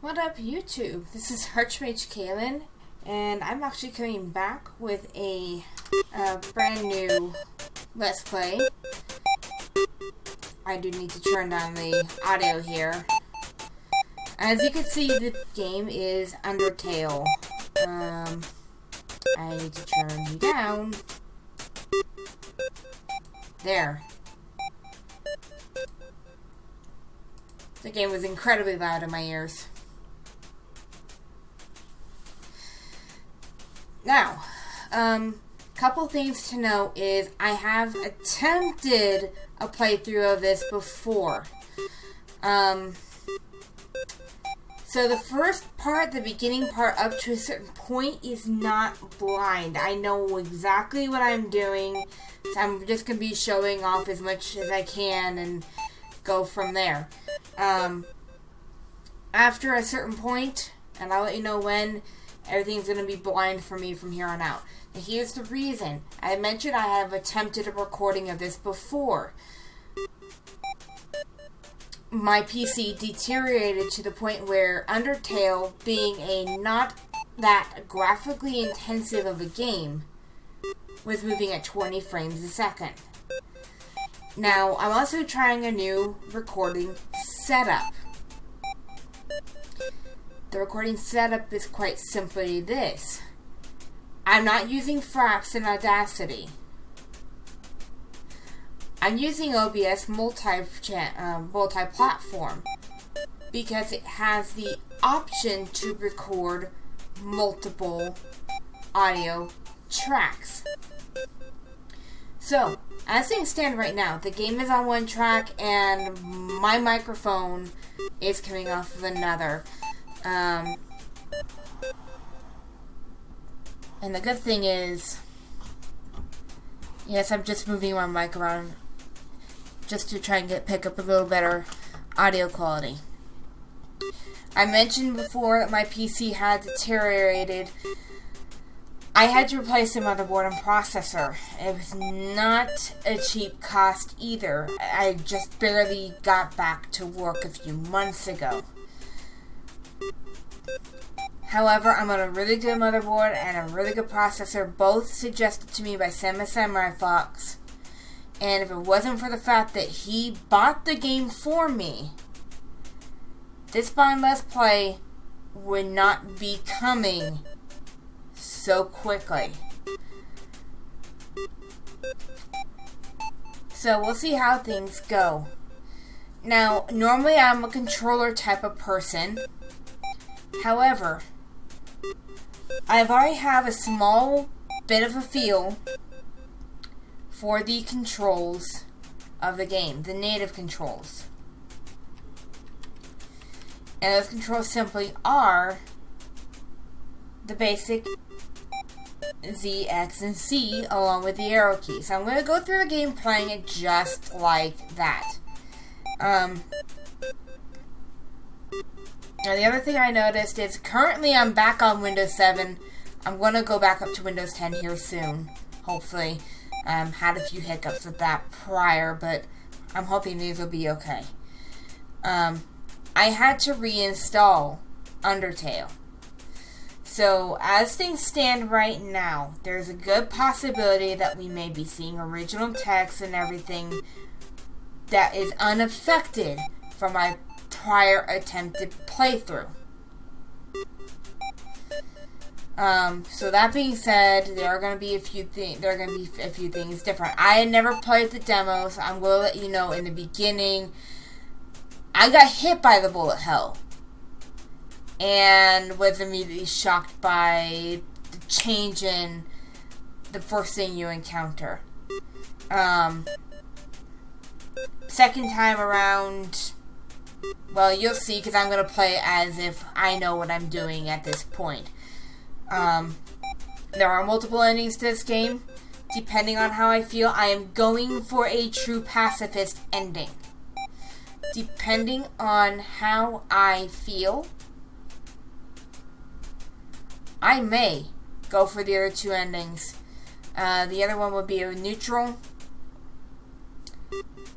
What up, YouTube? This is Archmage Kaylin, and I'm actually coming back with a brand new Let's Play. I do need to turn down the audio here. As you can see, the game is Undertale. I need to turn you down. There. The game was incredibly loud in my ears. Now, couple things to note is I have attempted a playthrough of this before. So the first part, the beginning part up to a certain point is not blind. I know exactly what I'm doing, so I'm just going to be showing off as much as I can and go from there. After a certain point, and I'll let you know when, everything's going to be blind for me from here on out. Now here's the reason. I mentioned I have attempted a recording of this before. My PC deteriorated to the point where Undertale, being a not that graphically intensive of a game, was moving at 20 frames a second. Now, I'm also trying a new recording setup. The recording setup is quite simply this. I'm not using Fraps in Audacity. I'm using OBS multi-platform because it has the option to record multiple audio tracks. So, as things stand right now, the game is on one track and my microphone is coming off of another. And the good thing is, yes, I'm just moving my mic around just to try and pick up a little better audio quality. I mentioned before that my PC had deteriorated. I had to replace the motherboard and processor. It was not a cheap cost either. I just barely got back to work a few months ago. However, I'm on a really good motherboard and a really good processor, both suggested to me by Samurai Fox. And if it wasn't for the fact that he bought the game for me, this Bond Let's Play would not be coming so quickly. So we'll see how things go. Now, normally I'm a controller type of person. However, I've already have a small bit of a feel for the controls of the game, the native controls. And those controls simply are the basic Z, X, and C along with the arrow keys. So I'm going to go through the game playing it just like that. Now, the other thing I noticed is currently I'm back on Windows 7. I'm going to go back up to Windows 10 here soon, hopefully. Had a few hiccups with that prior, but I'm hoping these will be okay. I had to reinstall Undertale. So, as things stand right now, there's a good possibility that we may be seeing original text and everything that is unaffected from my prior attempted playthrough. So that being said, there are going to be a few things different. I had never played the demo, so I'm going to let you know in the beginning, I got hit by the bullet hell and was immediately shocked by the change in the first thing you encounter. Second time around, well, you'll see, because I'm going to play as if I know what I'm doing at this point. There are multiple endings to this game. Depending on how I feel, I am going for a true pacifist ending. Depending on how I feel, I may go for the other two endings. The other one would be a neutral.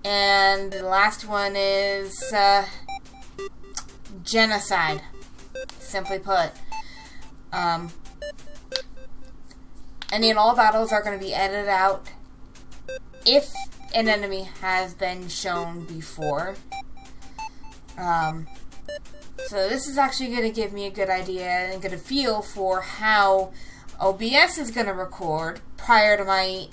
And the last one is genocide. Simply put. And then all battles are going to be edited out if an enemy has been shown before. So this is actually going to give me a good idea and get a feel for how OBS is going to record prior to my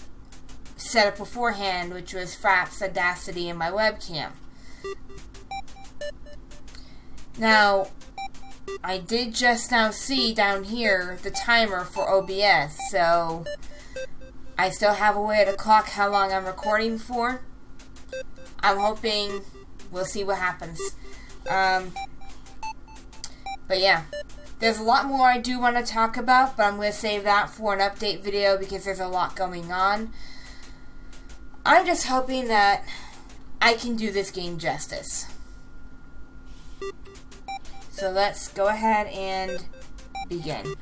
setup beforehand, which was Fraps, Audacity, and my webcam. Now, I did just now see down here the timer for OBS, so I still have a way to clock how long I'm recording for. I'm hoping we'll see what happens. But yeah, there's a lot more I do want to talk about, but I'm going to save that for an update video because there's a lot going on. I'm just hoping that I can do this game justice. So let's go ahead and begin.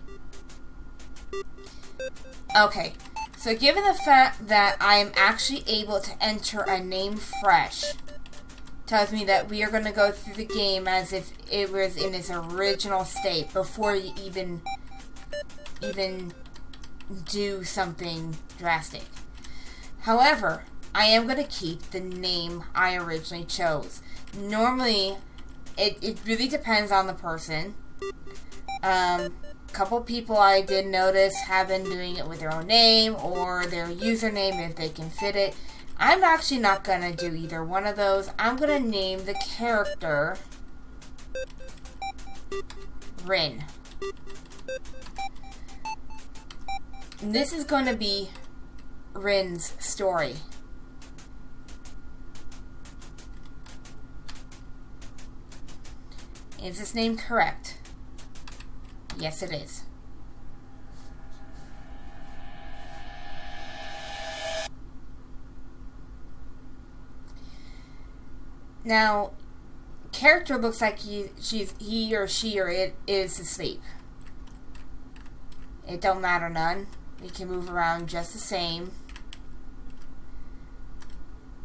Okay, so given the fact that I am actually able to enter a name fresh, tells me that we are going to go through the game as if it was in its original state before you even do something drastic. However, I am going to keep the name I originally chose. Normally, it really depends on the person. Couple people I did notice have been doing it with their own name or their username if they can fit it. I'm actually not going to do either one of those. I'm going to name the character Rin. And this is going to be Rin's story. Is this name correct? Yes, it is. Now, character looks like he or she or it is asleep. It don't matter none. We can move around just the same.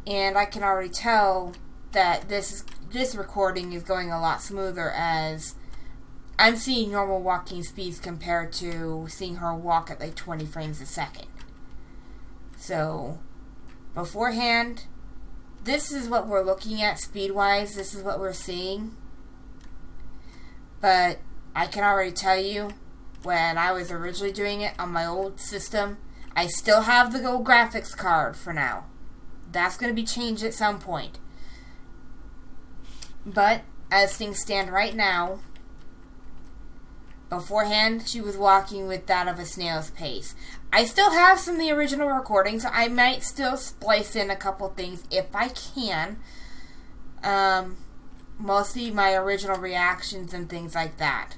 And I can already tell that this recording is going a lot smoother as I'm seeing normal walking speeds compared to seeing her walk at like 20 frames a second. So, beforehand, this is what we're looking at speed-wise. This is what we're seeing. But I can already tell you, when I was originally doing it on my old system, I still have the old graphics card for now. That's going to be changed at some point. But, as things stand right now, beforehand, she was walking with that of a snail's pace. I still have some of the original recordings, so I might still splice in a couple things if I can. Mostly my original reactions and things like that.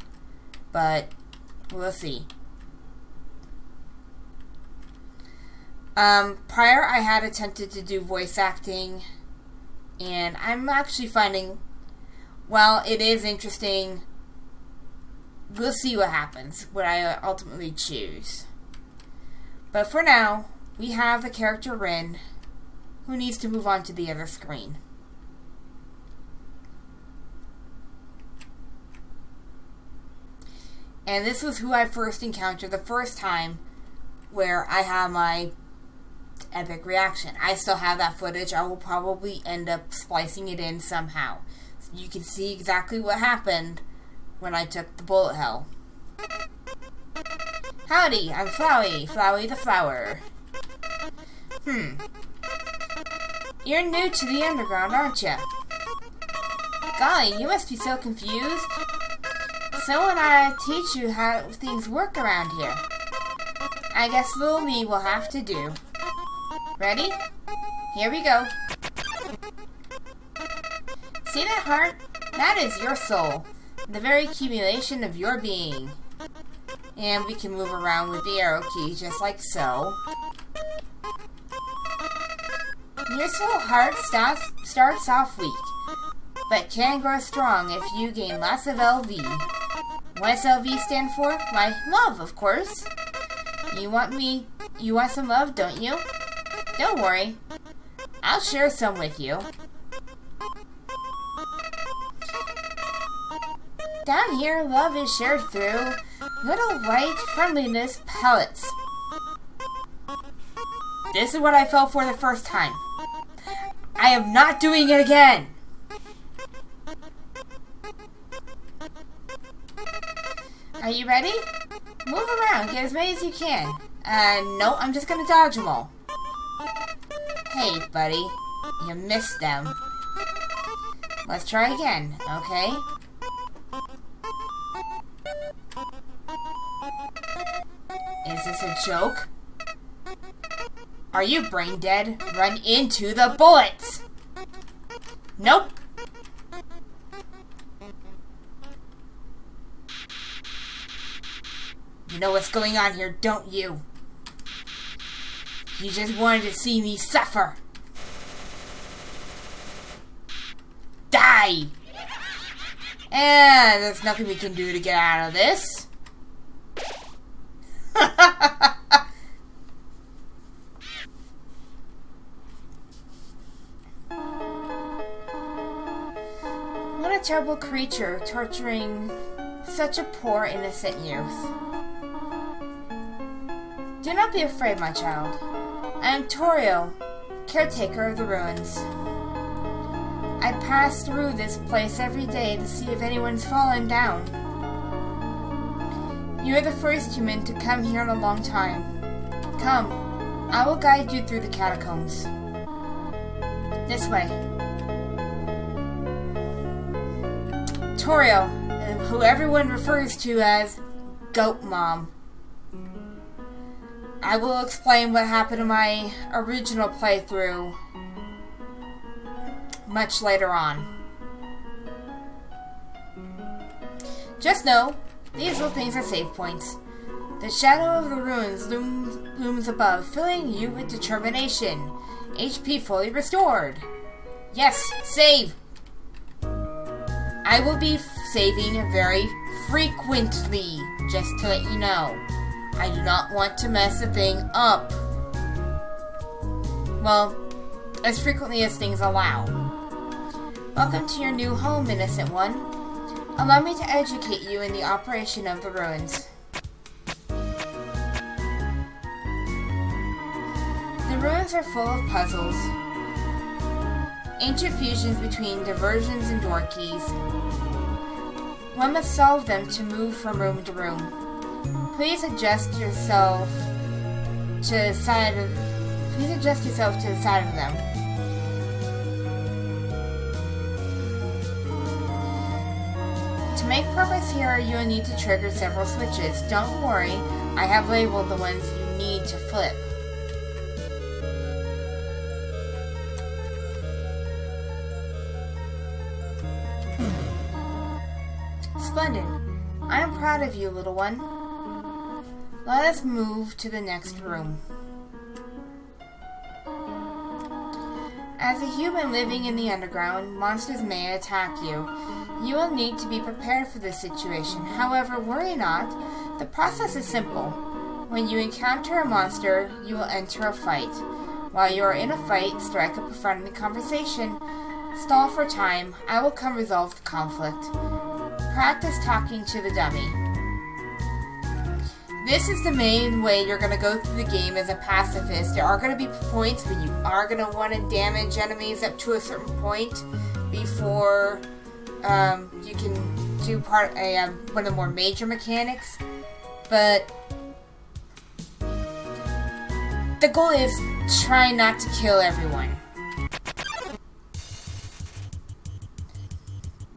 But, we'll see. Prior, I had attempted to do voice acting, and I'm actually finding, while it is interesting, we'll see what happens, what I ultimately choose. But for now, we have the character Rin, who needs to move on to the other screen. And this was who I first encountered the first time, where I have my epic reaction. I still have that footage. I will probably end up splicing it in somehow. So you can see exactly what happened when I took the bullet hell. Howdy, I'm Flowey, Flowey the flower. You're new to the underground, aren't you? Golly, you must be so confused. Someone ought to teach you how things work around here. I guess little me will have to do. Ready? Here we go. See that heart? That is your soul. The very accumulation of your being. And we can move around with the arrow key just like so. Your soul heart starts off weak, but can grow strong if you gain lots of LV. What's LV stand for? Why, love, of course. You want some love, don't you? Don't worry. I'll share some with you. Down here, love is shared through little white friendliness pellets. This is what I fell for the first time. I am not doing it again. Are you ready? Move around, get as many as you can. No, I'm just gonna dodge them all. Hey, buddy. You missed them. Let's try again, okay? Is this a joke? Are you brain dead? Run into the bullets! Nope. You know what's going on here, don't you? You just wanted to see me suffer. Die! And there's nothing we can do to get out of this. What a terrible creature, torturing such a poor, innocent youth. Do not be afraid, my child. I am Torio, caretaker of the ruins. I pass through this place every day to see if anyone's fallen down. You are the first human to come here in a long time. Come, I will guide you through the catacombs. This way. Torio, who everyone refers to as Goat Mom. I will explain what happened in my original playthrough much later on. Just know, these little things are save points. The shadow of the ruins looms above, filling you with determination. HP fully restored. Yes, save! I will be saving very frequently, just to let you know. I do not want to mess the thing up. Well, as frequently as things allow. Welcome to your new home, innocent one. Allow me to educate you in the operation of the ruins. The ruins are full of puzzles, ancient fusions between diversions and door keys. One must solve them to move from room to room. Please adjust yourself to the side of them. To make progress here, you will need to trigger several switches. Don't worry, I have labeled the ones you need to flip. Splendid. I am proud of you, little one. Let us move to the next room. As a human living in the underground, monsters may attack you. You will need to be prepared for this situation. However, worry not. The process is simple. When you encounter a monster, you will enter a fight. While you are in a fight, strike up a friendly conversation. Stall for time. I will come resolve the conflict. Practice talking to the dummy. This is the main way you're going to go through the game as a pacifist. There are going to be points where you are going to want to damage enemies up to a certain point before you can do one of the more major mechanics. But the goal is try not to kill everyone.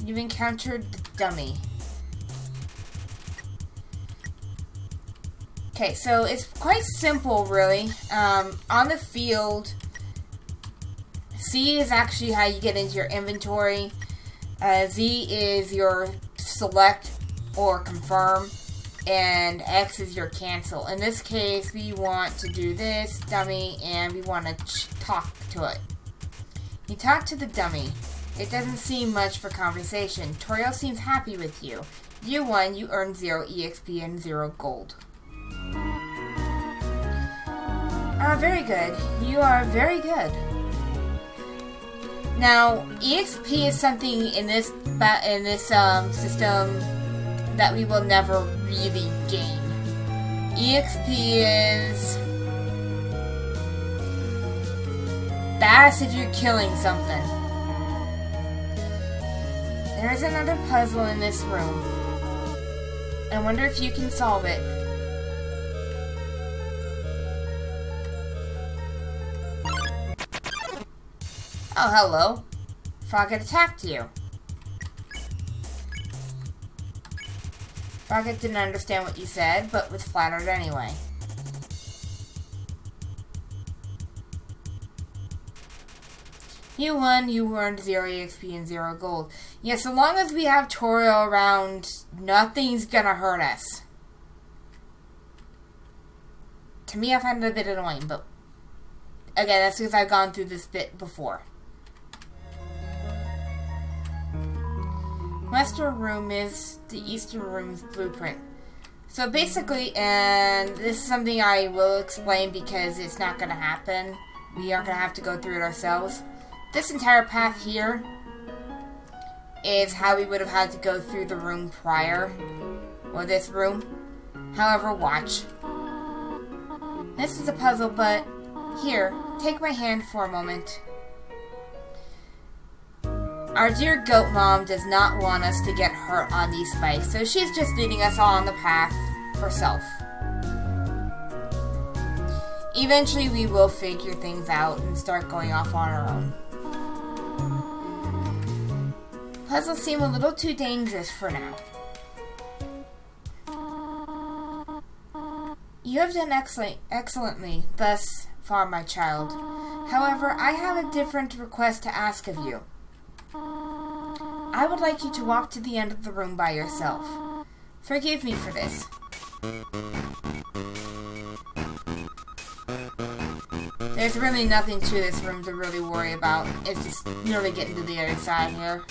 You've encountered the dummy. Okay, so it's quite simple, really. On the field, C is actually how you get into your inventory. Z is your select or confirm, and X is your cancel. In this case, we want to do this dummy, and we want to talk to it. You talk to the dummy. It doesn't seem much for conversation. Torio seems happy with you. You won. You earned 0 EXP and 0 gold. Very good. You are very good. Now, EXP is something in this system that we will never really gain. EXP is best if you're killing something. There's another puzzle in this room. I wonder if you can solve it. Oh, hello. Frogget attacked you. Frogget didn't understand what you said, but was flattered anyway. You won, you earned 0 EXP and 0 gold. Yeah, so long as we have Toriel around, nothing's gonna hurt us. To me, I find it a bit annoying, but again, that's because I've gone through this bit before. Western room is the Eastern room's blueprint. So basically, and this is something I will explain because it's not going to happen. We aren't going to have to go through it ourselves. This entire path here is how we would have had to go through the room prior, or this room. However, watch. This is a puzzle, but here, take my hand for a moment. Our dear goat mom does not want us to get hurt on these spikes, so she's just leading us all on the path herself. Eventually we will figure things out and start going off on our own. Puzzles seem a little too dangerous for now. You have done excellently thus far, my child. However, I have a different request to ask of you. I would like you to walk to the end of the room by yourself. Forgive me for this. There's really nothing to this room to really worry about. It's just nearly getting to the other side here.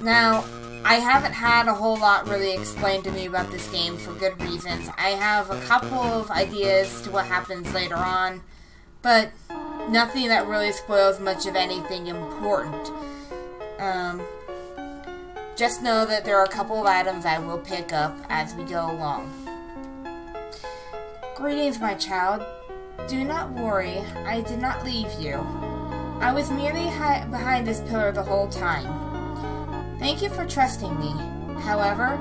Now, I haven't had a whole lot really explained to me about this game for good reasons. I have a couple of ideas to what happens later on, but nothing that really spoils much of anything important. Just know that there are a couple of items I will pick up as we go along. Greetings, my child. Do not worry, I did not leave you. I was merely behind this pillar the whole time. Thank you for trusting me. However,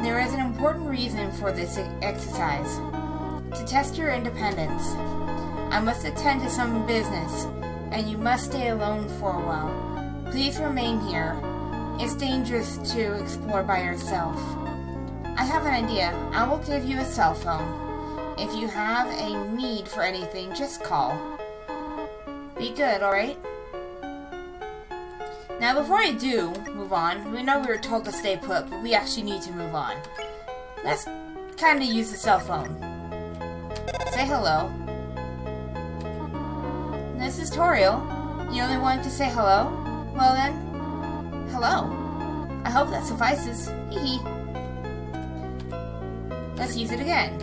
there is an important reason for this exercise. To test your independence. I must attend to some business, and you must stay alone for a while. Please remain here. It's dangerous to explore by yourself. I have an idea. I will give you a cell phone. If you have a need for anything, just call. Be good, alright? Now, before I do move on, we know we were told to stay put, but we actually need to move on. Let's kind of use the cell phone. Say hello. This is Toriel. You only wanted to say hello? Well then, hello. I hope that suffices. Hee hee. Let's use it again.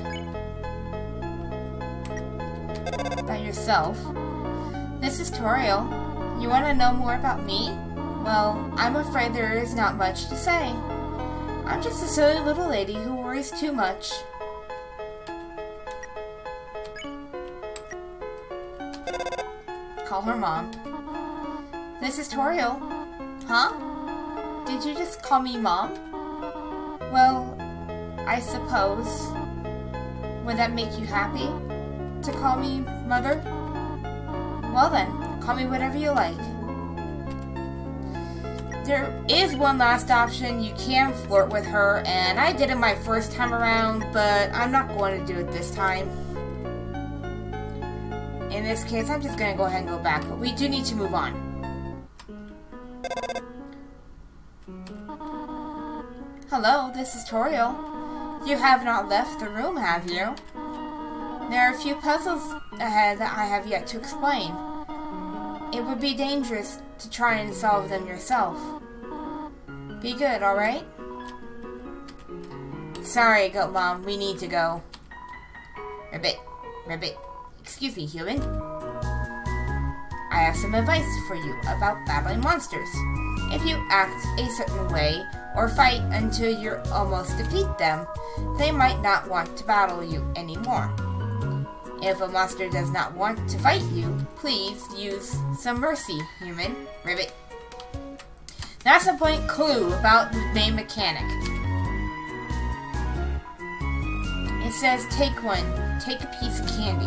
By yourself. This is Toriel. You want to know more about me? Well, I'm afraid there is not much to say. I'm just a silly little lady who worries too much. Call her mom. This is Toriel. Huh? Did you just call me mom? Well, I suppose. Would that make you happy? To call me mother? Well then, call me whatever you like. There is one last option. You can flirt with her, and I did it my first time around, but I'm not going to do it this time. In this case, I'm just going to go ahead and go back, but we do need to move on. Hello, this is Toriel. You have not left the room, have you? There are a few puzzles ahead that I have yet to explain. It would be dangerous to try and solve them yourself. Be good, alright? Sorry, Goat Mom, we need to go. Ribbit. Excuse me, human. I have some advice for you about battling monsters. If you act a certain way, or fight until you almost defeat them, they might not want to battle you anymore. If a monster does not want to fight you, please use some mercy, human. Ribbit. That's a point clue about the main mechanic. It says, take one. Take a piece of candy.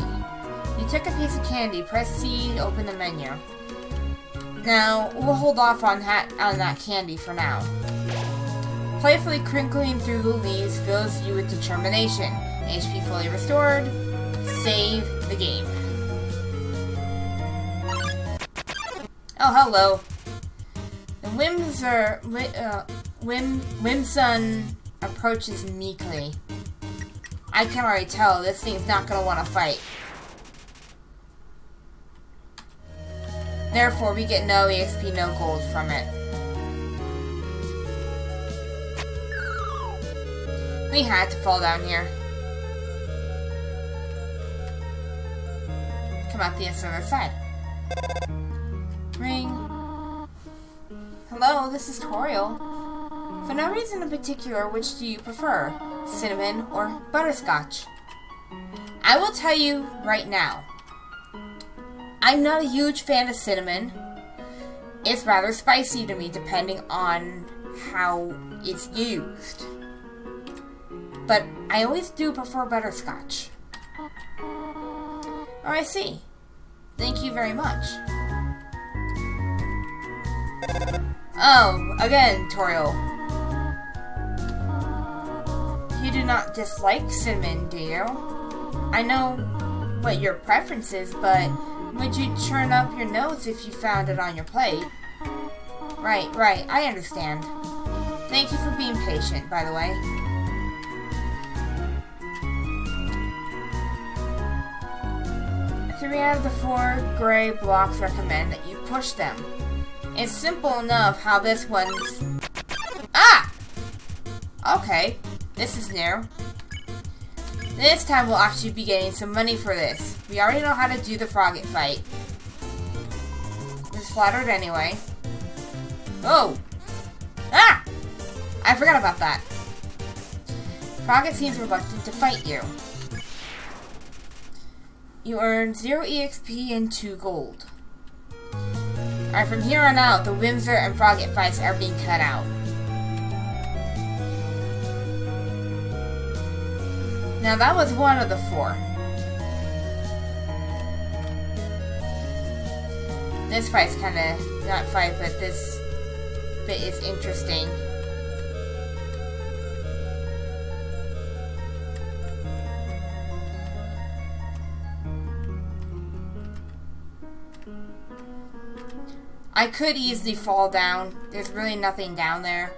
You took a piece of candy. Press C to open the menu. Now, we'll hold off on that candy for now. Playfully crinkling through the leaves fills you with determination. HP fully restored. Save the game. Oh, hello. The Whimsun approaches meekly. I can already tell this thing's not going to want to fight. Therefore, we get no EXP, no gold from it. We had to fall down here. Come out the other side. Ring. Hello, this is Toriel. For no reason in particular, which do you prefer? Cinnamon or butterscotch? I will tell you right now. I'm not a huge fan of cinnamon. It's rather spicy to me depending on how it's used. But I always do prefer butterscotch. Oh, I see. Thank you very much. Oh, again, Toriel. You do not dislike cinnamon, do you? I know what your preference is, but would you turn up your nose if you found it on your plate? Right, I understand. Thank you for being patient, by the way. 3 out of the 4 gray blocks recommend that you push them. It's simple enough how this one's... Ah! Okay, this is new. This time we'll actually be getting some money for this. We already know how to do the Frogget fight. Just flattered anyway. Oh! Ah! I forgot about that. Frogget seems reluctant to fight you. You earn 0 EXP and 2 gold. Alright, from here on out, the Whimsun and Frogget fights are being cut out. Now that was one of the 4. This fight's kinda, not fight, but this bit is interesting. I could easily fall down. There's really nothing down there.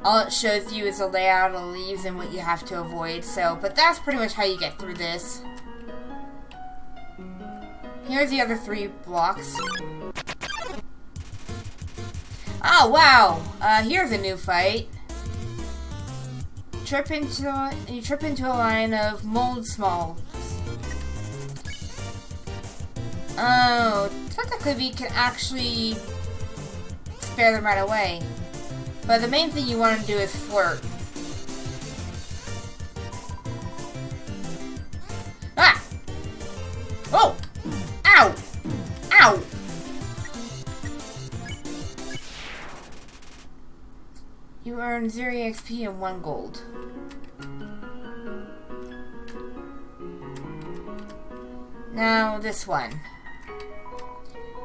All it shows you is a layout of the leaves and what you have to avoid. But that's pretty much how you get through this. Here's the other 3 blocks. Oh, wow! Here's a new fight. You trip into a line of mold smalls. Oh, technically we can actually spare them right away. But the main thing you want to do is flirt. Ah! Oh! Ow! Ow! You earn 0 EXP and 1 gold. Now this one.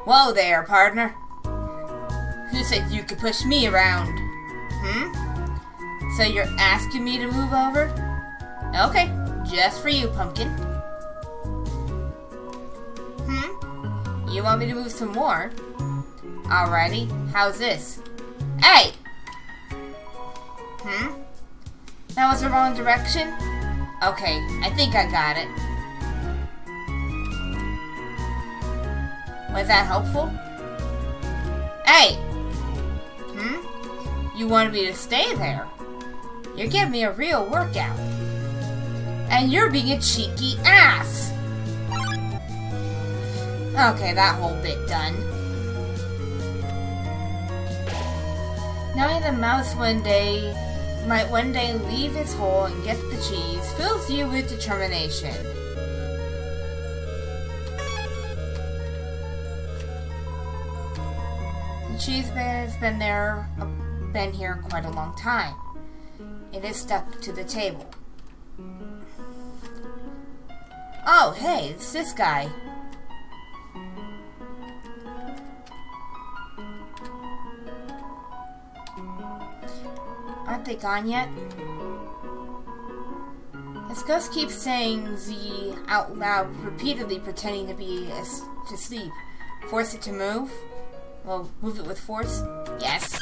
Whoa there, partner. Who said you could push me around? So you're asking me to move over? Okay, just for you, pumpkin. You want me to move some more? Alrighty, how's this? Hey! That was the wrong direction? Okay, I think I got it. Was that helpful? Hey! You wanted me to stay there. You're giving me a real workout. And you're being a cheeky ass. Okay, that whole bit done. Knowing the mouse might one day leave his hole and get the cheese fills you with determination. The cheese man has been here quite a long time. It is stuck to the table. Oh, hey, it's this guy. Aren't they gone yet? This ghost keeps saying Z out loud, repeatedly pretending to be asleep. Force it to move? Well, move it with force? Yes.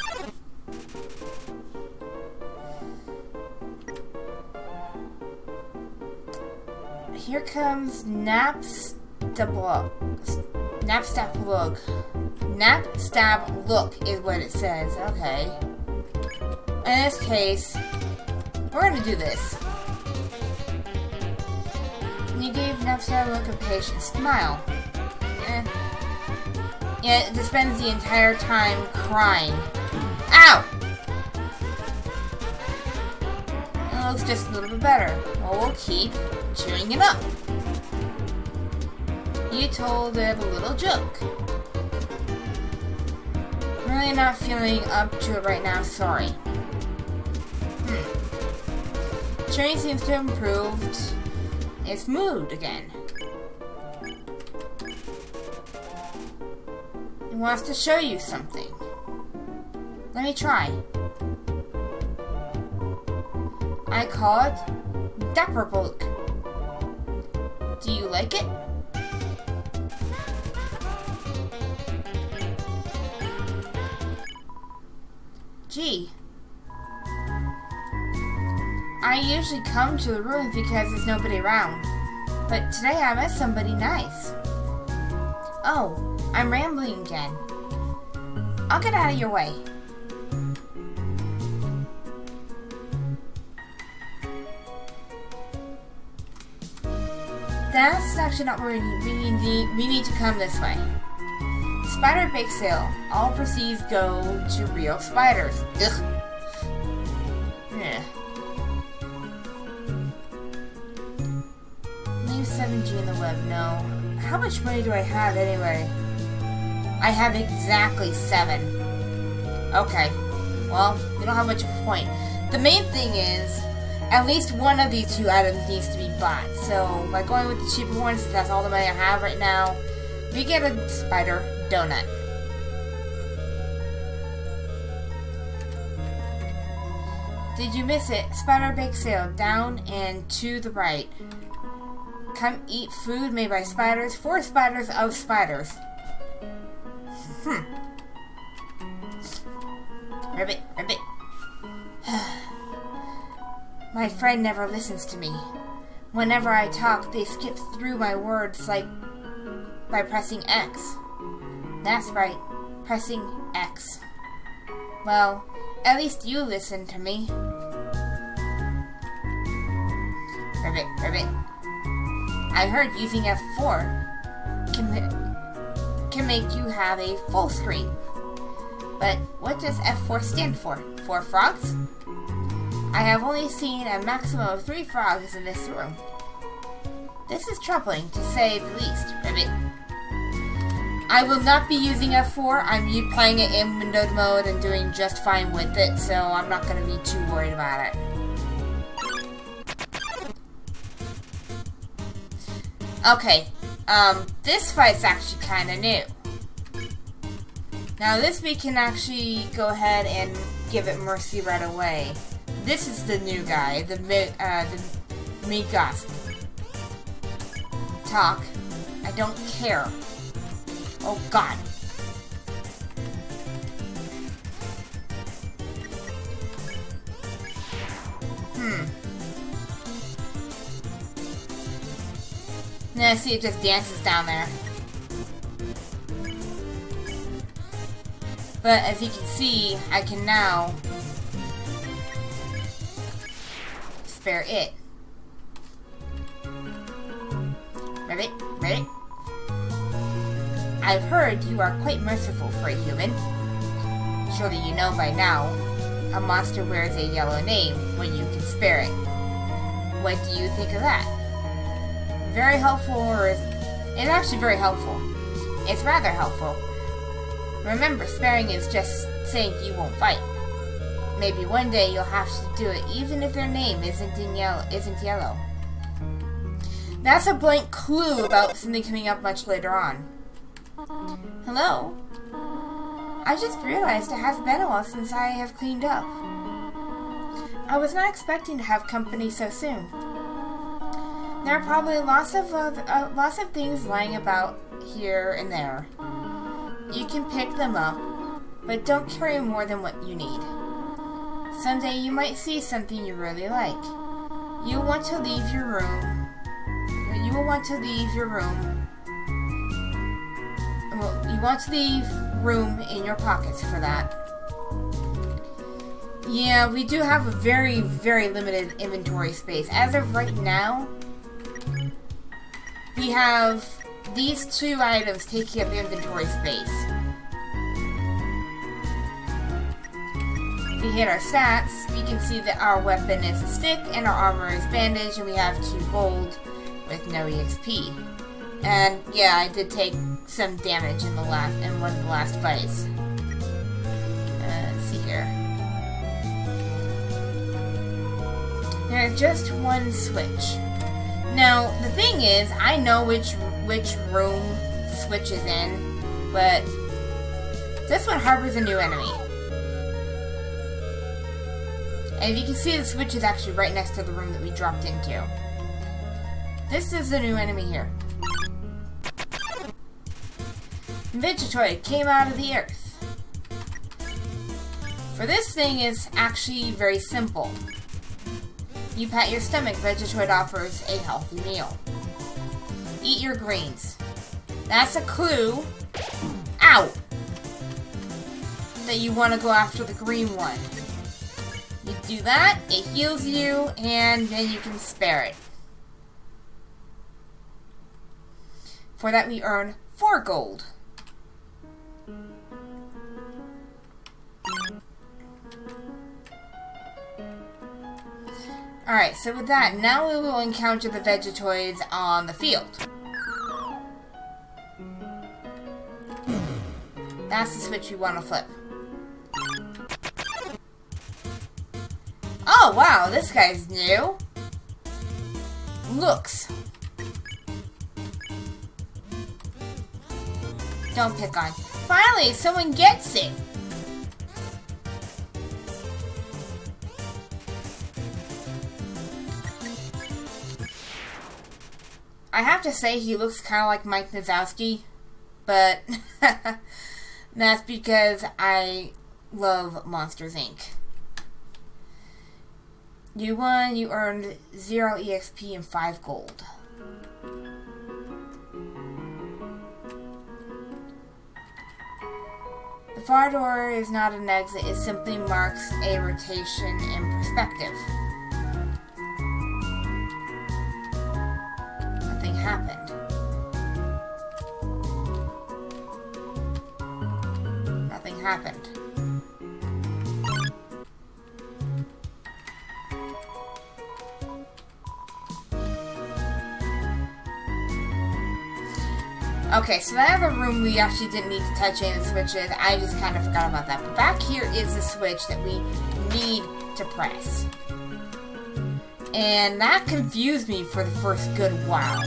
Here comes Napstab look is what it says. Okay. In this case, we're gonna do this. You gave Napstab look a patient smile. Yeah, it spends the entire time crying. Ow! It looks just a little bit better. Well, we'll keep cheering it up. You told it a little joke. I'm really not feeling up to it right now, sorry. Cheering seems to have improved its mood again. It wants to show you something. Let me try. I call it Dapper Book. Do you like it? Gee. I usually come to the ruins because there's nobody around. But today I met somebody nice. Oh, I'm rambling again. I'll get out of your way. That's actually not where we need to come this way. Spider bake sale. All proceeds go to real spiders. Ugh. Yeah. Leave 7G in the web. No. How much money do I have anyway? I have exactly 7. Okay. Well, we don't have much of a point. The main thing is, at least one of these 2 items needs to be bought. So, by going with the cheaper ones, since that's all the money I have right now, we get a spider donut. Did you miss it? Spider bake sale. Down and to the right. Come eat food made by spiders. For spiders of spiders. Ribbit, ribbit. My friend never listens to me. Whenever I talk, they skip through my words like by pressing X. That's right, pressing X. Well, at least you listen to me. Ribbit, ribbit. I heard using F4 can make you have a full screen. But what does F4 stand for? 4 frogs? I have only seen a maximum of 3 frogs in this room. This is troubling, to say the least. Ribbit. I will not be using F4. I'm playing it in windowed mode and doing just fine with it, so I'm not going to be too worried about it. Okay, this fight's actually kind of new. Now this we can actually go ahead and give it mercy right away. This is the new guy, the Migos. Talk. I don't care. Oh God. Now see, it just dances down there. But as you can see, I can now spare it. Ribbit, ribbit. I've heard you are quite merciful for a human. Surely you know by now, a monster wears a yellow name when you can spare it. What do you think of that? Very helpful, or is it's actually very helpful. It's rather helpful. Remember, sparing is just saying you won't fight. Maybe one day you'll have to do it even if their name isn't yellow. That's a blank clue about something coming up much later on. Hello? I just realized it has been a while since I have cleaned up. I was not expecting to have company so soon. There are probably lots of things lying about here and there. You can pick them up, but don't carry more than what you need. Someday you might see something you really like. You will want to leave your room. You want to leave room in your pockets for that. Yeah, we do have a very, very limited inventory space. As of right now, we have these 2 items taking up inventory space. If we hit our stats, we can see that our weapon is a stick and our armor is bandage, and we have 2 gold with no EXP. And yeah, I did take some damage in one of the last fights. Let's see here. There's just one switch. Now, the thing is, I know which room the switch is in, but this one harbors a new enemy. And you can see the switch is actually right next to the room that we dropped into. This is the new enemy here. Vegetoid came out of the earth. For this thing is actually very simple. You pat your stomach, Vegetoid offers a healthy meal. Eat your greens. That's a clue. Ow! That you want to go after the green one. You do that, it heals you, and then you can spare it. For that we earn 4 gold. Alright, so with that, now we will encounter the Vegetoids on the field. That's the switch we want to flip. Oh wow, this guy's new. Looks. Don't pick on. Finally, someone gets it. I have to say he looks kind of like Mike Wazowski, but that's because I love Monsters, Inc. You won, you earned 0 EXP and 5 gold. The far door is not an exit, it simply marks a rotation in perspective. Nothing happened. Nothing happened. Okay, so that other room we actually didn't need to touch any of the switches. I just kind of forgot about that. But back here is the switch that we need to press. And that confused me for the first good while.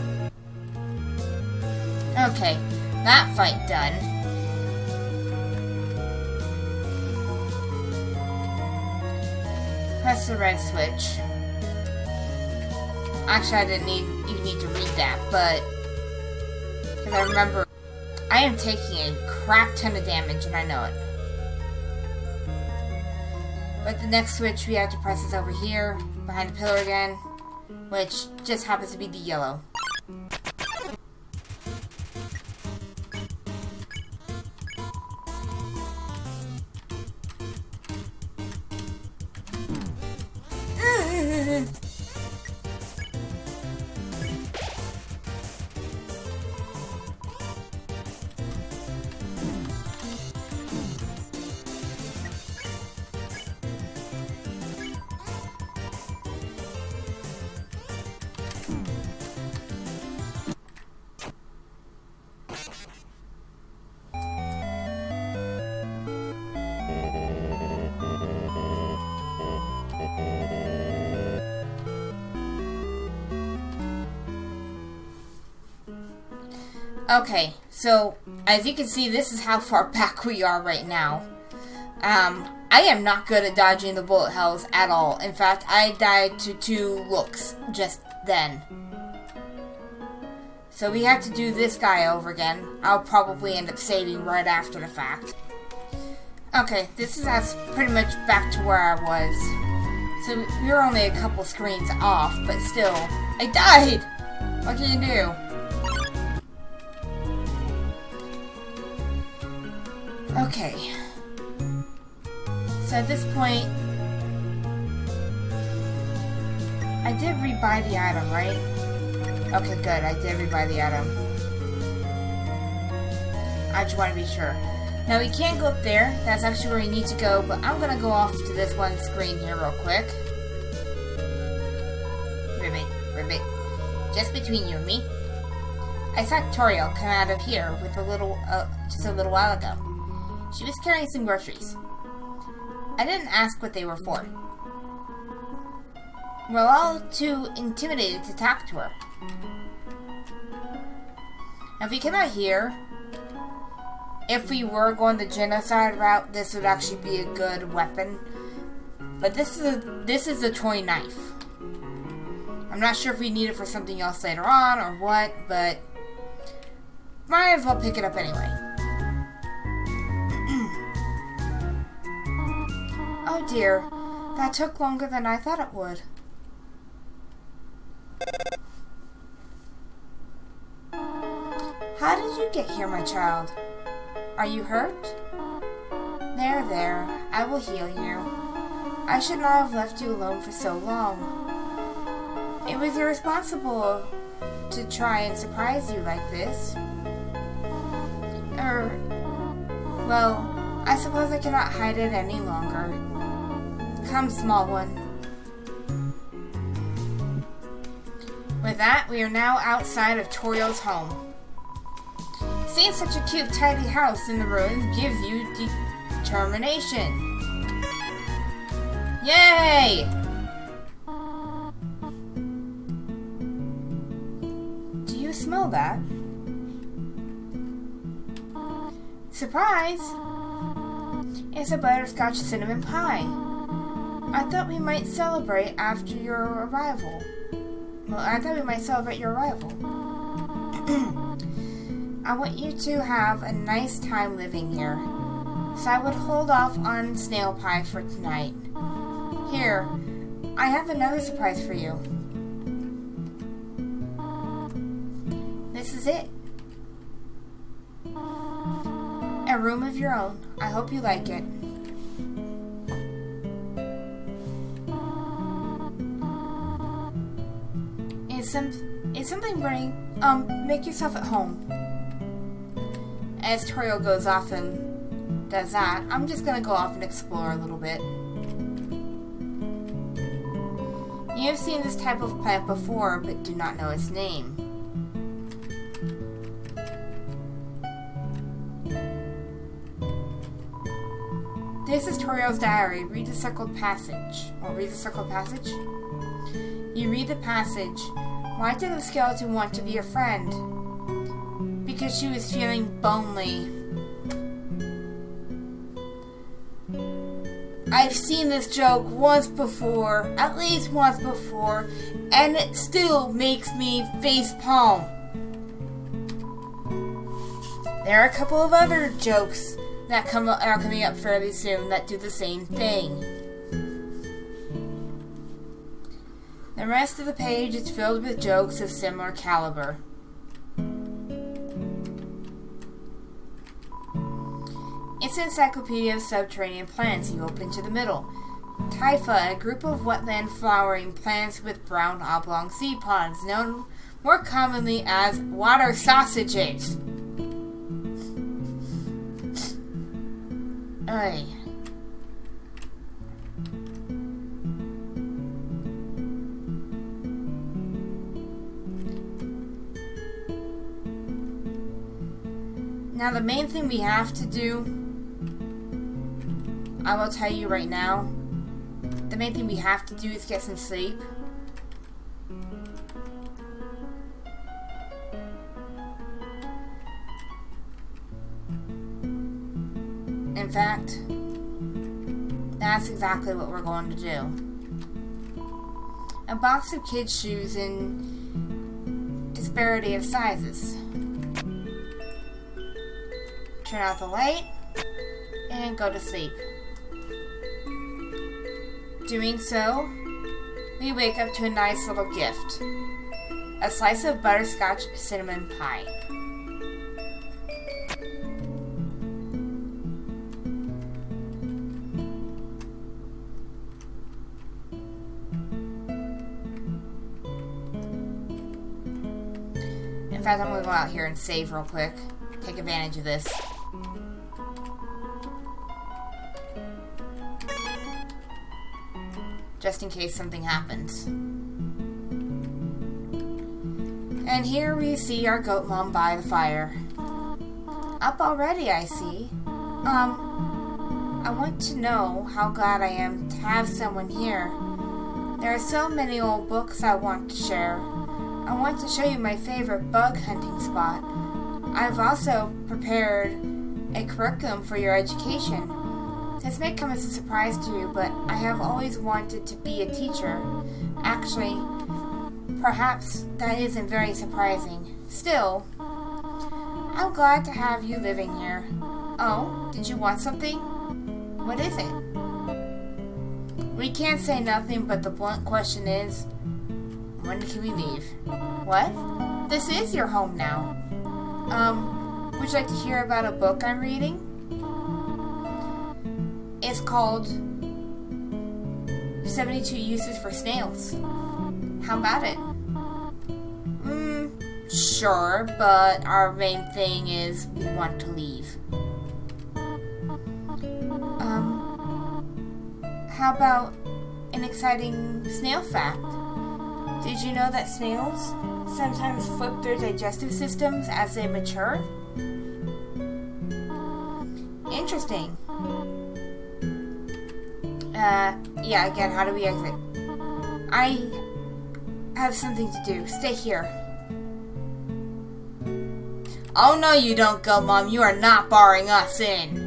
Okay, that fight done. Press the red switch. Actually, I didn't even need to read that, but because I remember I am taking a crap ton of damage and I know it. But the next switch we have to press is over here, behind the pillar again, which just happens to be the yellow. Okay, so as you can see, this is how far back we are right now. I am not good at dodging the bullet hells at all. In fact, I died to 2 looks just then. So we have to do this guy over again. I'll probably end up saving right after the fact. Okay, this is us pretty much back to where I was. So we were only a couple screens off, but still, I died! What can you do? Okay. So at this point, I did rebuy the item, right? Okay, good. I did rebuy the item. I just want to be sure. Now, we can't go up there. That's actually where we need to go, but I'm going to go off to this one screen here real quick. Ribbit. Just between you and me. I saw Toriel come out of here with just a little while ago. She was carrying some groceries. I didn't ask what they were for. We're all too intimidated to talk to her. Now, if we came out here, if we were going the genocide route, this would actually be a good weapon. But this is a toy knife. I'm not sure if we need it for something else later on or what, but might as well pick it up anyway. Oh dear, that took longer than I thought it would. How did you get here, my child? Are you hurt? There, I will heal you. I should not have left you alone for so long. It was irresponsible to try and surprise you like this. Well, I suppose I cannot hide it any longer. Come, small one. With that, we are now outside of Toriel's home. Seeing such a cute, tidy house in the ruins gives you determination. Yay! Do you smell that? Surprise! It's a butterscotch cinnamon pie. I thought we might celebrate after your arrival. Well, I thought we might celebrate your arrival. I want you to have a nice time living here, so I would hold off on snail pie for tonight. Here, I have another surprise for you. This is it. A room of your own. I hope you like it. Is something burning? Make yourself at home. As Toriel goes off and does that, I'm just gonna go off and explore a little bit. You have seen this type of plant before, but do not know its name. This is Toriel's diary. Read the circled passage. Read the circled passage? You read the passage. Why did the skeleton want to be a friend? Because she was feeling lonely. I've seen this joke once before, at least once before, and it still makes me facepalm. There are a couple of other jokes that are coming up fairly soon that do the same thing. The rest of the page is filled with jokes of similar caliber. It's an encyclopedia of subterranean plants. You open to the middle. Typha, a group of wetland flowering plants with brown oblong seed pods, known more commonly as water sausages. Ay. Now the main thing we have to do, I will tell you right now, the main thing we have to do is get some sleep. In fact, that's exactly what we're going to do. A box of kids' shoes in disparity of sizes. Turn out the light and go to sleep. Doing so, we wake up to a nice little gift. A slice of butterscotch cinnamon pie. In fact, I'm going to go out here and save real quick. Take advantage of this. Just in case something happens. And here we see our goat mom by the fire. Up already, I see. I want to know how glad I am to have someone here. There are so many old books I want to share. I want to show you my favorite bug hunting spot. I've also prepared a curriculum for your education. This may come as a surprise to you, but I have always wanted to be a teacher. Actually, perhaps that isn't very surprising. Still, I'm glad to have you living here. Oh, did you want something? What is it? We can't say nothing, but the blunt question is, when can we leave? What? This is your home now. Would you like to hear about a book I'm reading? It's called 72 Uses for Snails. How about it? Sure, but our main thing is we want to leave. How about an exciting snail fact? Did you know that snails sometimes flip their digestive systems as they mature? Interesting. Yeah, again, how do we exit? I have something to do. Stay here. Oh, no, you don't go, Mom. You are not barring us in.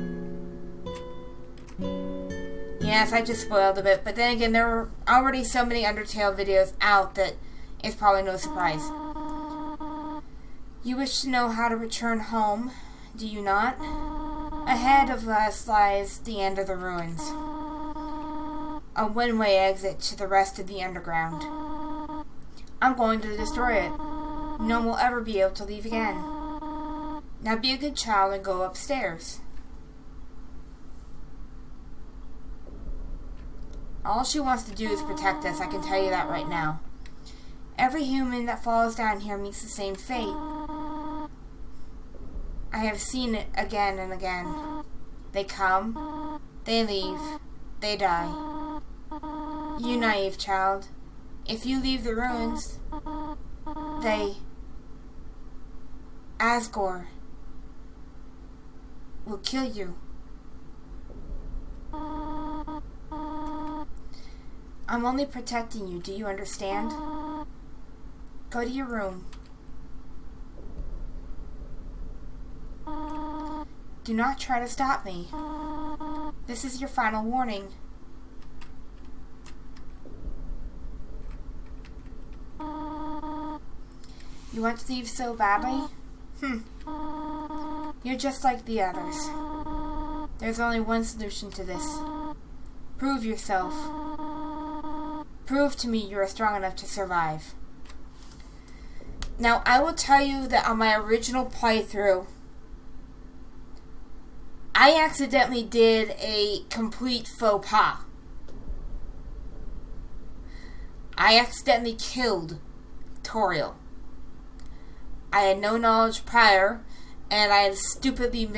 Yes, I just spoiled a bit, but then again, there are already so many Undertale videos out that it's probably no surprise. You wish to know how to return home, do you not? Ahead of us lies the end of the ruins. A one-way exit to the rest of the underground. I'm going to destroy it. No one will ever be able to leave again. Now be a good child and go upstairs. All she wants to do is protect us, I can tell you that right now. Every human that falls down here meets the same fate. I have seen it again and again. They come, they leave, they die. You naive child. If you leave the ruins, Asgore, will kill you. I'm only protecting you, do you understand? Go to your room. Do not try to stop me. This is your final warning. You want to leave so badly? You're just like the others. There's only one solution to this. Prove yourself. Prove to me you are strong enough to survive. Now, I will tell you that on my original playthrough, I accidentally did a complete faux pas. I accidentally killed Toriel. I had no knowledge prior, and I had stupidly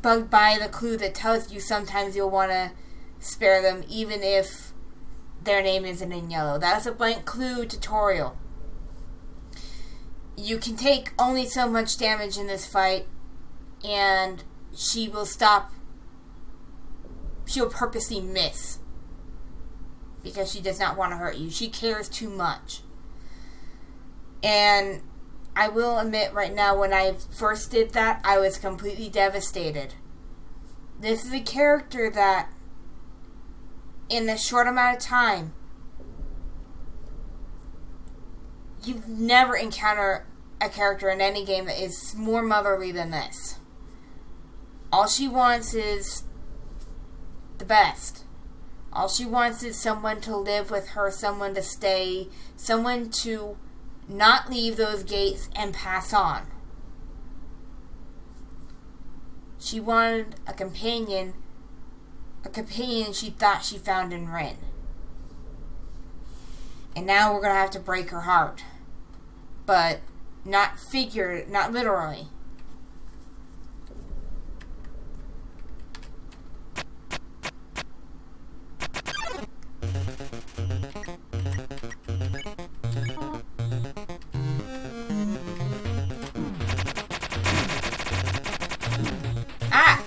bugged by the clue that tells you sometimes you'll want to spare them even if their name isn't in yellow. That is a blank clue tutorial. You can take only so much damage in this fight, and she will stop. She'll purposely miss because she does not want to hurt you. She cares too much. And I will admit right now, when I first did that, I was completely devastated. This is a character that, in a short amount of time, you've never encountered a character in any game that is more motherly than this. All she wants is the best. All she wants is someone to live with her, someone to stay, someone to not leave those gates and pass on. She wanted a companion she thought she found in Rin. And now we're going to have to break her heart. But not literally. Ah!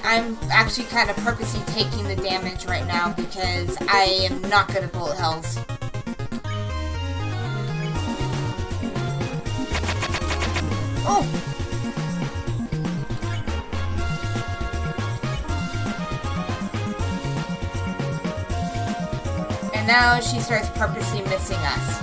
I'm actually kind of purposely taking the damage right now because I am not good at bullet hells. Oh! And now she starts purposely missing us.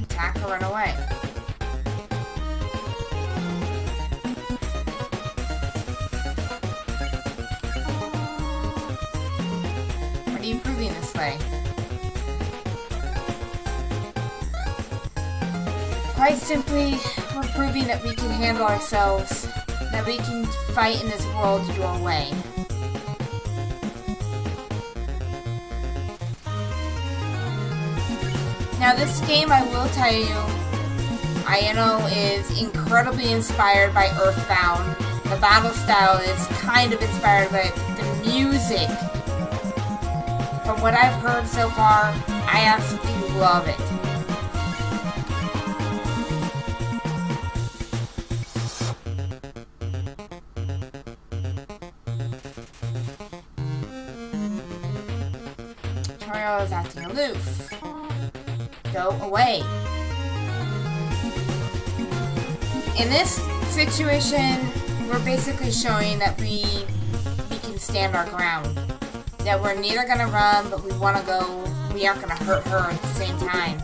Attack or run away. What are you proving this way? Quite simply, we're proving that we can handle ourselves, that we can fight in this world your way. Now this game, I will tell you, I know is incredibly inspired by Earthbound. The battle style is kind of inspired by the music. From what I've heard so far, I absolutely love it. Tutorial is acting aloof. Go away. In this situation, we're basically showing that we can stand our ground. That we're neither gonna run, but we wanna go. We aren't gonna hurt her at the same time.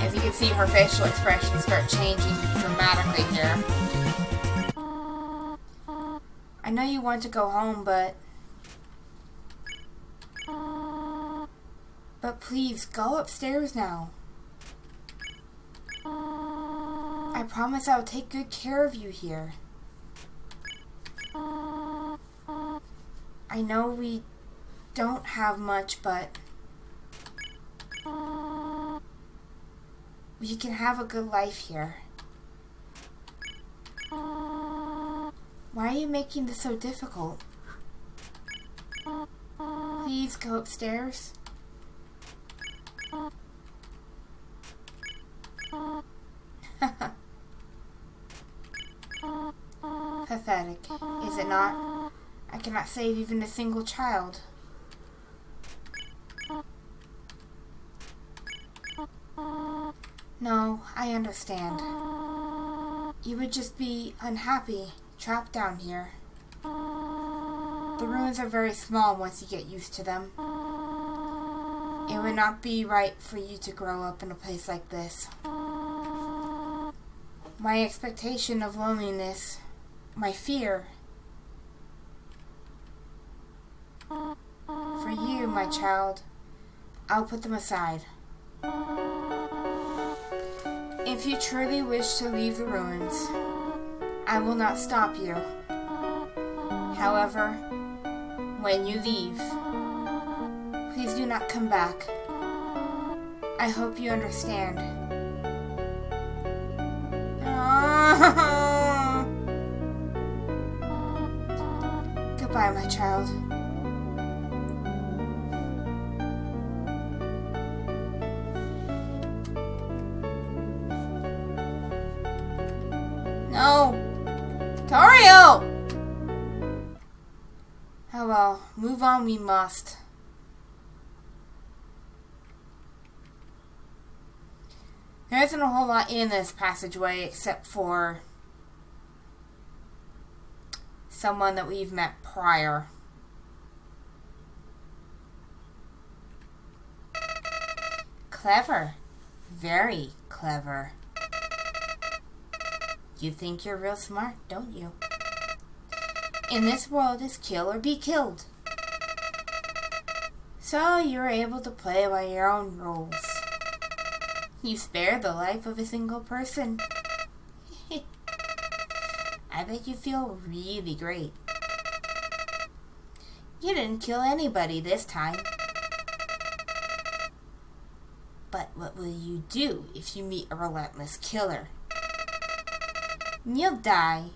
As you can see, her facial expressions start changing dramatically here. I know you want to go home, but please, go upstairs now. I promise I'll take good care of you here. I know we don't have much, but we can have a good life here. Why are you making this so difficult? Please go upstairs. Pathetic, is it not? I cannot save even a single child. No, I understand. You would just be unhappy, trapped down here. The ruins are very small once you get used to them. It would not be right for you to grow up in a place like this. My expectation of loneliness, my fear. For you, my child, I'll put them aside. If you truly wish to leave the ruins, I will not stop you. However, when you leave, please do not come back. I hope you understand. Goodbye, my child. No! Tario! Oh well, move on we must. There isn't a whole lot in this passageway except for someone that we've met prior. Clever. Very clever. You think you're real smart, don't you? In this world, it's kill or be killed. So you're able to play by your own rules. You spare the life of a single person. I bet you feel really great. You didn't kill anybody this time. But what will you do if you meet a relentless killer? You'll die,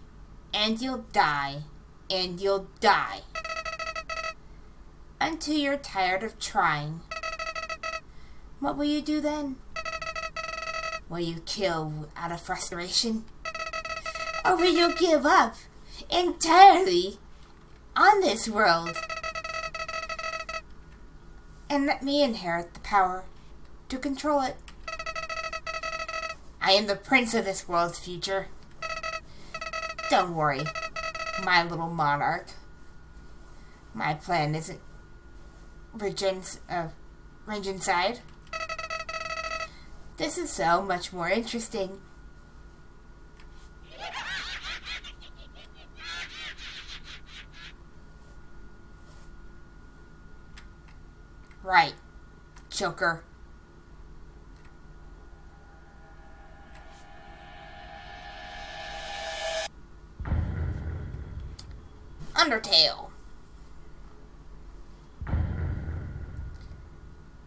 and you'll die, and you'll die. Until you're tired of trying. What will you do then? Will you kill out of frustration? Or will you give up entirely on this world? And let me inherit the power to control it. I am the prince of this world's future. Don't worry, my little monarch. My plan isn't Regenside. This is so much more interesting. Right, Joker. Undertale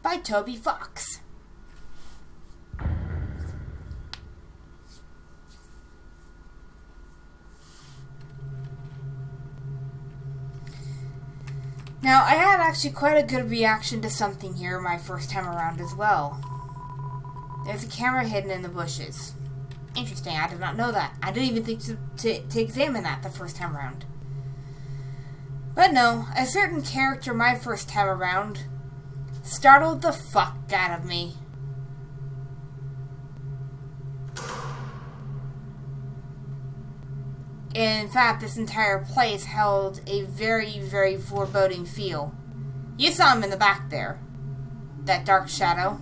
by Toby Fox. Now, I had actually quite a good reaction to something here my first time around as well. There's a camera hidden in the bushes. Interesting, I did not know that. I didn't even think to examine that the first time around. But no, a certain character my first time around startled the fuck out of me. In fact, this entire place held a very, very foreboding feel. You saw him in the back there. That dark shadow.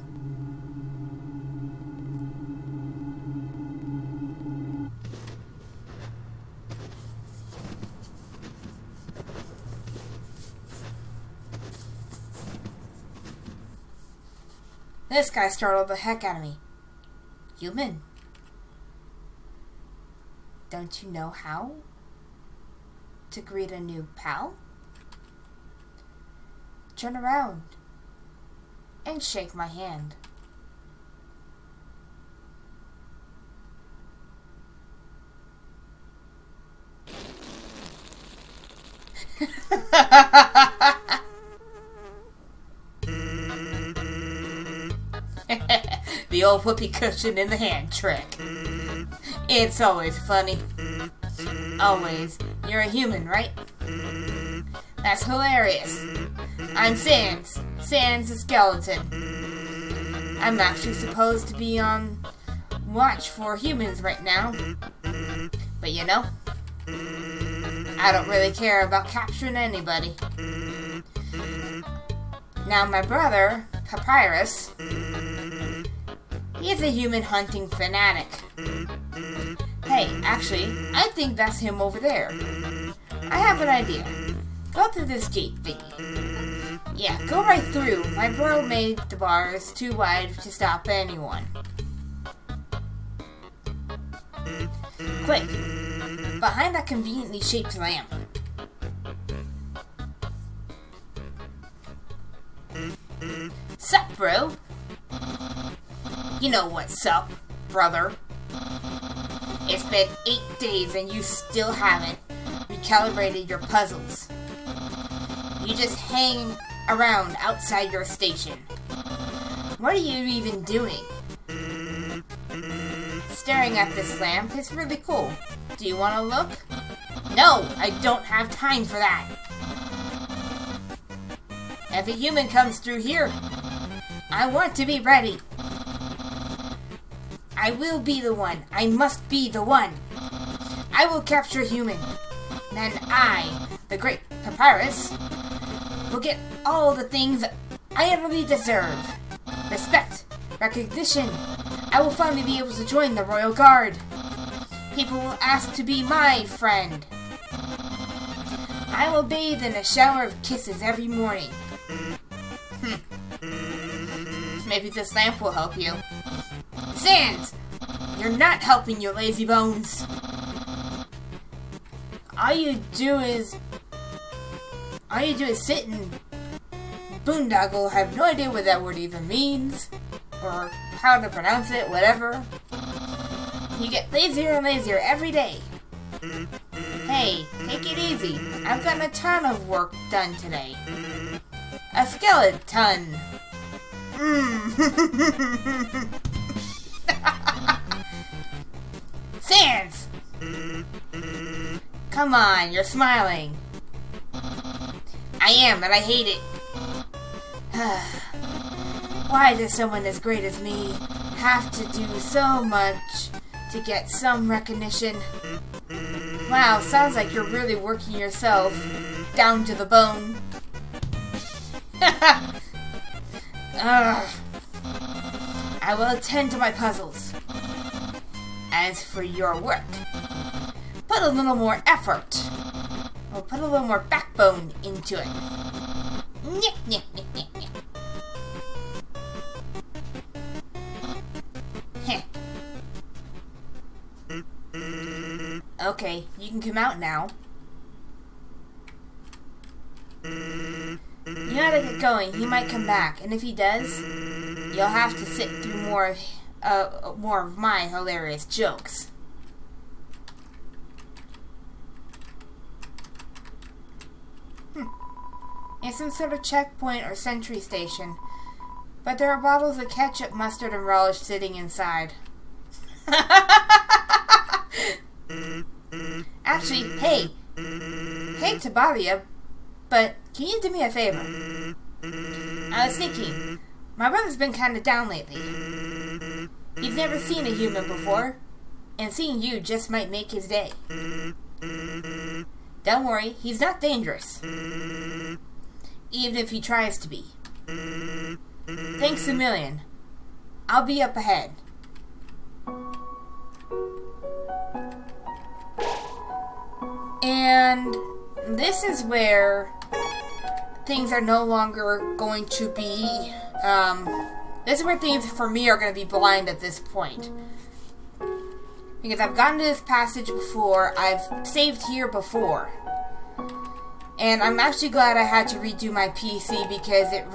This guy startled the heck out of me. Human. Don't you know how to greet a new pal? Turn around and shake my hand. The old whoopee cushion in the hand trick. It's always funny. Always. You're a human, right? That's hilarious. I'm Sans. Sans the skeleton. I'm actually supposed to be on watch for humans right now. But you know, I don't really care about capturing anybody. Now my brother, Papyrus, he's a human hunting fanatic. Hey, actually, I think that's him over there. I have an idea. Go through this gate thingy. Yeah, go right through. My bro made the bars too wide to stop anyone. Quick! Behind that conveniently shaped lamp. Sup, bro? You know what's up, brother. It's been 8 days and you still haven't recalibrated your puzzles. You just hang around outside your station. What are you even doing? Staring at this lamp is really cool. Do you want to look? No, I don't have time for that. If a human comes through here, I want to be ready. I will be the one. I must be the one. I will capture a human. Then I, the great Papyrus, will get all the things I really deserve. Respect, recognition. I will finally be able to join the Royal Guard. People will ask to be my friend. I will bathe in a shower of kisses every morning. Maybe this lamp will help you. Sans! You're not helping, you lazy bones. All you do is sit and boondoggle. Have no idea what that word even means, or how to pronounce it, whatever. You get lazier and lazier every day. Hey, take it easy. I've gotten a ton of work done today. A skeleton. Sans! Come on, you're smiling. I am, and I hate it. Why does someone as great as me have to do so much to get some recognition? Wow, sounds like you're really working yourself down to the bone. I will attend to my puzzles. As for your work, put a little more effort. Or put a little more backbone into it. Okay, you can come out now. You gotta get going. He might come back, and if he does, you'll have to sit through more of my hilarious jokes. It's some sort of checkpoint or sentry station, but there are bottles of ketchup, mustard, and relish sitting inside. Actually, hey, hate to bother you, but can you do me a favor? I was thinking, my brother's been kind of down lately. He's never seen a human before, and seeing you just might make his day. Don't worry, he's not dangerous. Even if he tries to be. Thanks a million. I'll be up ahead. And this is where things are no longer going to be, this is where things for me are going to be blind at this point. Because I've gotten to this passage before, I've saved here before. And I'm actually glad I had to redo my PC because it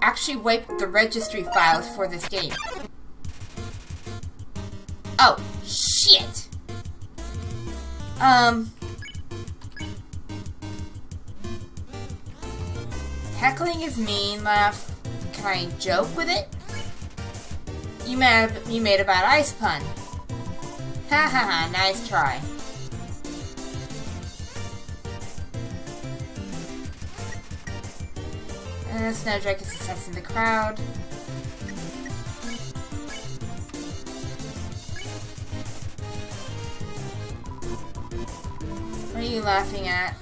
actually wiped the registry files for this game. Oh, shit! Heckling is mean, laugh. Can I joke with it? You made a bad ice pun. Ha ha ha, nice try. Snowdrake is assessing the crowd. What are you laughing at?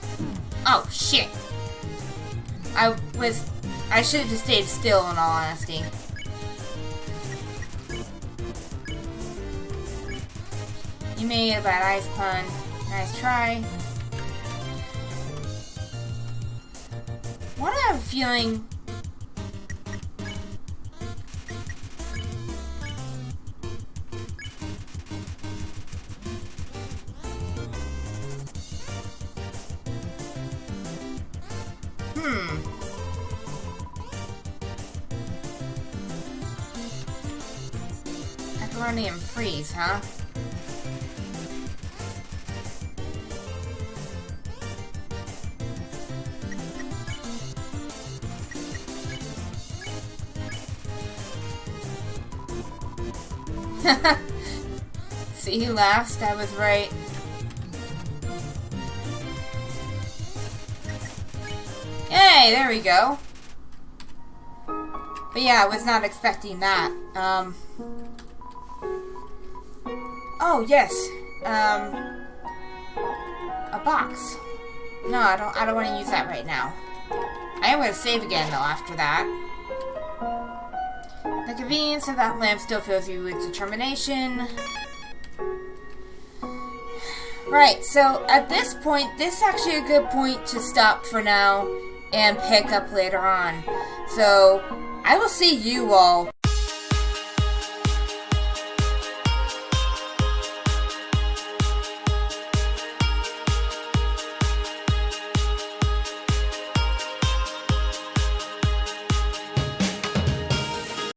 Oh, shit! I should have just stayed still in all honesty. You made a bad ice pun. Nice try. Why do I have a feeling... Macaroni and freeze, huh? See, he laughs. I was right. Hey, there we go. But yeah, I was not expecting that. Oh, yes. A box. No, I don't want to use that right now. I am going to save again, though, after that. The convenience of that lamp still fills you with determination. Right, so at this point, this is actually a good point to stop for now and pick up later on. So, I will see you all